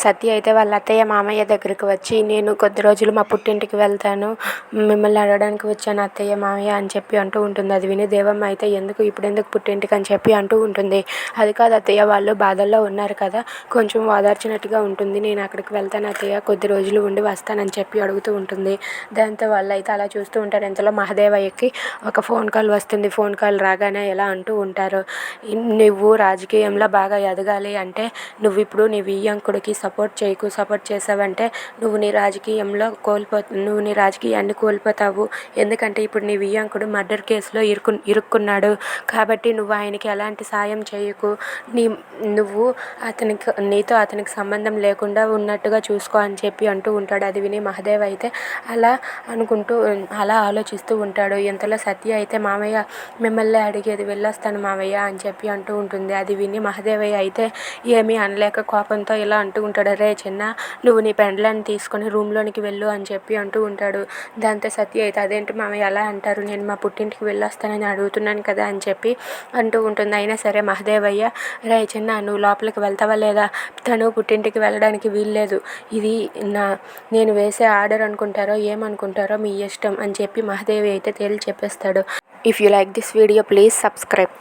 సత్య అయితే వాళ్ళ అత్తయ్య మామయ్య దగ్గరికి వచ్చి, నేను కొద్ది రోజులు మా పుట్టింటికి వెళ్తాను, మిమ్మల్ని అడగడానికి వచ్చాను అత్తయ్య మామయ్య అని చెప్పి అంటూ ఉంటుంది. అది విని దేవమ్మ అయితే ఇప్పుడెందుకు పుట్టింటికి అని చెప్పి అంటూ ఉంటుంది. అది కాదు అత్తయ్య, వాళ్ళు బాధల్లో ఉన్నారు కదా, కొంచెం ఓదార్చినట్టుగా ఉంటుంది, నేను అక్కడికి వెళ్తాను అత్తయ్య, కొద్ది రోజులు ఉండి వస్తానని చెప్పి అడుగుతూ ఉంటుంది. దాంతో వాళ్ళు అయితే అలా చూస్తూ ఉంటారు. ఇంతలో మహదేవయ్యకి ఒక ఫోన్ కాల్ వస్తుంది. ఫోన్ కాల్ రాగానే ఇలా అంటూ ఉంటారు, నువ్వు రాజకీయంలో బాగా ఎదగాలి అంటే నువ్వు ఇప్పుడు నీ వియ్యంకుడికి సపోర్ట్ చేసావంటే నువ్వు నీ రాజకీయాన్ని కోల్పోతావు. ఎందుకంటే ఇప్పుడు నీ వియ్యంకుడు మర్డర్ కేసులో ఇరుక్కున్నాడు కాబట్టి నువ్వు ఆయనకి ఎలాంటి సాయం చేయకు, నువ్వు నీతో అతనికి సంబంధం లేకుండా ఉన్నట్టుగా చూసుకో అని చెప్పి అంటూ ఉంటాడు. అది విని మహదేవ్ అయితే అలా ఆలోచిస్తూ ఉంటాడు. ఇంతలో సత్య అయితే మామయ్య మిమ్మల్ని అడిగేది, వెళ్ళొస్తాను మామయ్య అని చెప్పి అంటూ ఉంటుంది. అది విని మహదేవయ్య అయితే ఏమీ అనలేక కోపంతో ఇలా అంటూ ఉంటాడు, రే చిన్న, నువ్వు నీ పెండ్లాన్ని తీసుకొని రూమ్లోనికి వెళ్ళు అని చెప్పి అంటూ ఉంటాడు. దాంతో సత్య అయితే అదేంటి మామయ్య ఎలా అంటారు, నేను మా పుట్టింటికి వెళ్ళొస్తానని అడుగుతున్నాను కదా అని చెప్పి అంటూ ఉంటుంది. అయినా సరే మహదేవయ్య, రే చిన్న, నువ్వు లోపలికి వెళ్తావా లేదా, తను పుట్టింటికి వెళ్ళడానికి వీల్లేదు, ఇది నేను వేసే ఆర్డర్ అనుకుంటారో ఏమనుకుంటారో మీ ఇష్టం అని చెప్పి మహదేవి అయితే తేల్చి చెప్పేస్తాడు. If you like this video please subscribe.